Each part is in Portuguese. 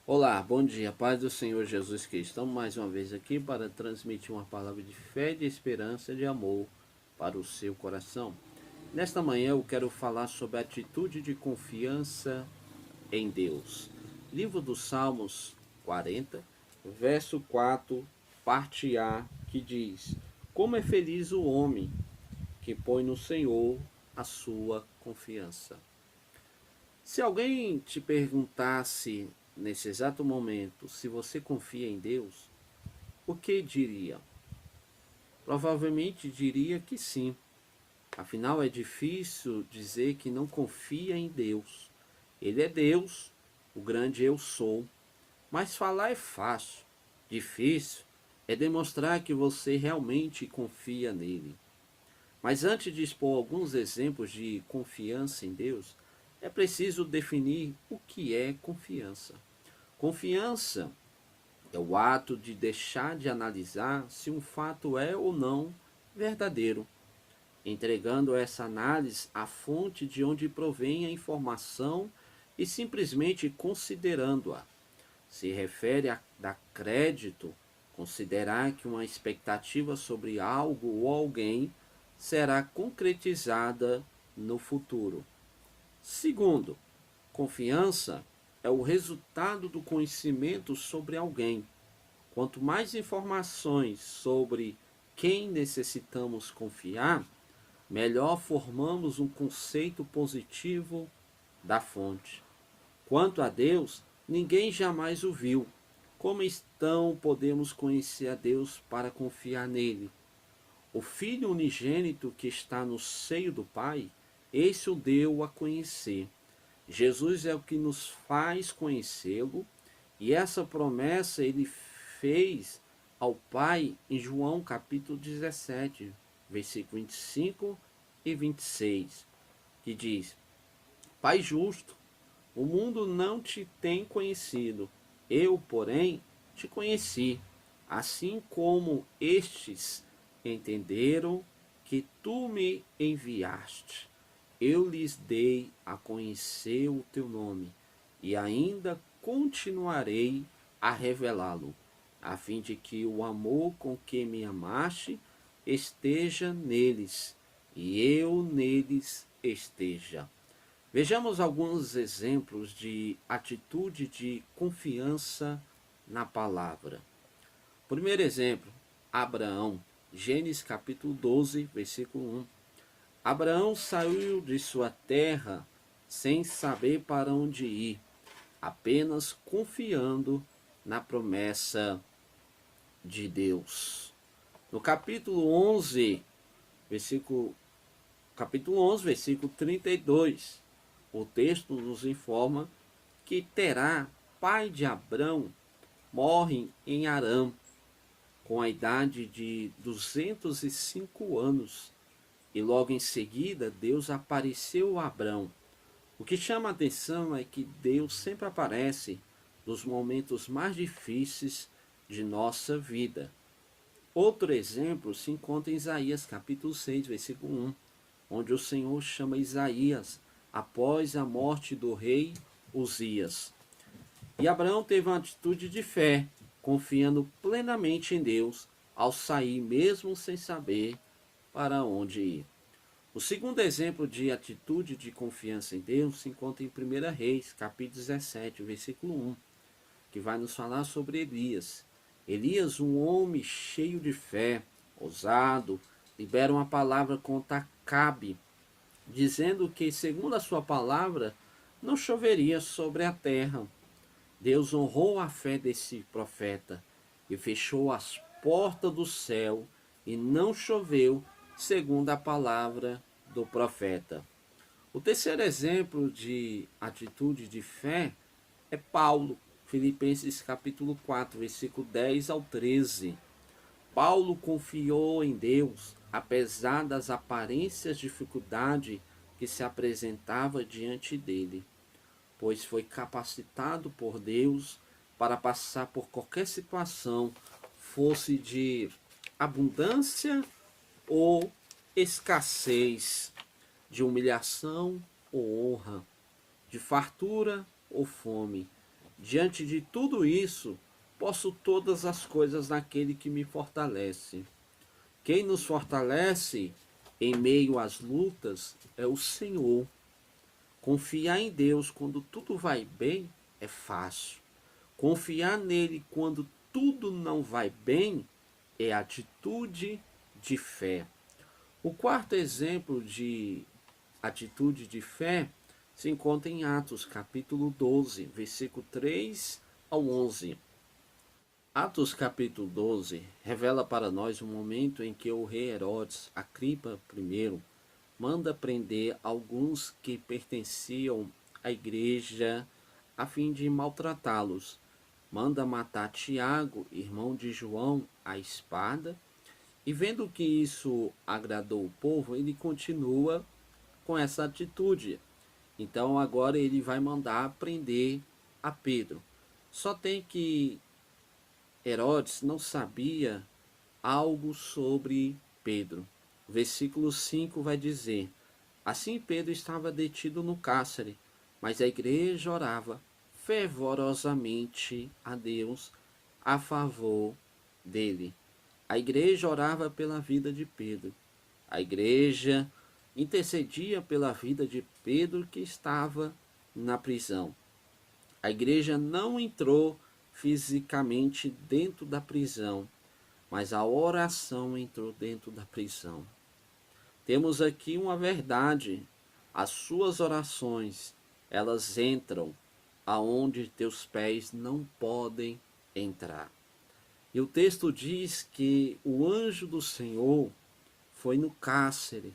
Olá, bom dia, paz do Senhor Jesus Cristo. Estamos mais uma vez aqui para transmitir uma palavra de fé, de esperança e de amor para o seu coração. Nesta manhã eu quero falar sobre a atitude de confiança em Deus. Livro dos Salmos 40, verso 4, parte A, que diz: Como é feliz o homem que põe no Senhor a sua confiança. Se alguém te perguntasse nesse exato momento se você confia em Deus, o que diria? Provavelmente diria que sim. Afinal, é difícil dizer que não confia em Deus. Ele é Deus, o grande eu sou. Mas falar é fácil. Difícil é demonstrar que você realmente confia nele. Mas antes de expor alguns exemplos de confiança em Deus, é preciso definir o que é confiança. Confiança é o ato de deixar de analisar se um fato é ou não verdadeiro, entregando essa análise à fonte de onde provém a informação e simplesmente considerando-a. Se refere a dar crédito, considerar que uma expectativa sobre algo ou alguém será concretizada no futuro. Segundo, confiança é o resultado do conhecimento sobre alguém. Quanto mais informações sobre quem necessitamos confiar, melhor formamos um conceito positivo da fonte. Quanto a Deus, ninguém jamais o viu. Como então podemos conhecer a Deus para confiar nele? O Filho unigênito que está no seio do Pai, esse o deu a conhecer. Jesus é o que nos faz conhecê-lo, e essa promessa ele fez ao Pai em João capítulo 17, versículo 25 e 26, que diz: Pai justo, o mundo não te tem conhecido, eu, porém, te conheci, assim como estes entenderam que tu me enviaste. Eu lhes dei a conhecer o teu nome, e ainda continuarei a revelá-lo, a fim de que o amor com que me amaste esteja neles, e eu neles esteja. Vejamos alguns exemplos de atitude de confiança na palavra. Primeiro exemplo, Abraão, Gênesis capítulo 12, versículo 1. Abraão saiu de sua terra sem saber para onde ir, apenas confiando na promessa de Deus. No versículo, capítulo 11, versículo 32, o texto nos informa que Terá, pai de Abrão, morre em Arã, com a idade de 205 anos. E logo em seguida, Deus apareceu a Abrão. O que chama a atenção é que Deus sempre aparece nos momentos mais difíceis de nossa vida. Outro exemplo se encontra em Isaías capítulo 6, versículo 1, onde o Senhor chama Isaías após a morte do rei Uzias. E Abraão teve uma atitude de fé, confiando plenamente em Deus ao sair mesmo sem saber para onde ir. O segundo exemplo de atitude de confiança em Deus se encontra em 1 Reis, capítulo 17, versículo 1, que vai nos falar sobre Elias. Elias, um homem cheio de fé, ousado, libera uma palavra contra Acabe, dizendo que, segundo a sua palavra, não choveria sobre a terra. Deus honrou a fé desse profeta e fechou as portas do céu e não choveu, segundo a palavra do profeta. O terceiro exemplo de atitude de fé é Paulo, Filipenses capítulo 4, versículo 10 ao 13. Paulo confiou em Deus, apesar das aparências dificuldades que se apresentava diante dele, pois foi capacitado por Deus para passar por qualquer situação, fosse de abundância ou escassez, de humilhação ou honra, de fartura ou fome, Diante de tudo isso, posso todas as coisas naquele que me fortalece. Quem nos fortalece em meio às lutas é o Senhor. Confiar em Deus quando tudo vai bem é fácil. Confiar nele quando tudo não vai bem é atitude de fé. O quarto exemplo de atitude de fé se encontra em Atos, capítulo 12, versículo 3 ao 11. Atos capítulo 12 revela para nós o momento em que o rei Herodes, Agripa I, manda prender alguns que pertenciam à igreja a fim de maltratá-los. Manda matar Tiago, irmão de João, à espada, e vendo que isso agradou o povo, ele continua com essa atitude. Então agora ele vai mandar prender a Pedro. Só tem que Herodes não sabia algo sobre Pedro. Versículo 5 vai dizer: Assim Pedro estava detido no cárcere, mas a igreja orava fervorosamente a Deus a favor dele. A igreja orava pela vida de Pedro. A igreja intercedia pela vida de Pedro que estava na prisão. A igreja não entrou fisicamente dentro da prisão, mas a oração entrou dentro da prisão. Temos aqui uma verdade: as suas orações, elas entram aonde teus pés não podem entrar. E o texto diz que o anjo do Senhor foi no cárcere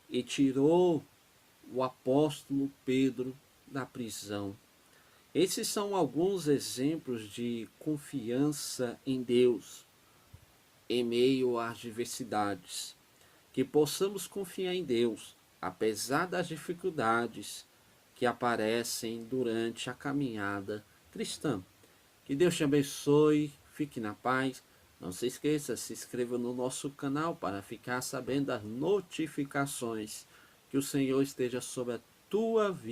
e tirou o apóstolo Pedro da prisão. Esses são alguns exemplos de confiança em Deus em meio às diversidades. Que possamos confiar em Deus, apesar das dificuldades que aparecem durante a caminhada cristã. Que Deus te abençoe, fique na paz. Não se esqueça, se inscreva no nosso canal para ficar sabendo das notificações. Que o Senhor esteja sobre a tua vida.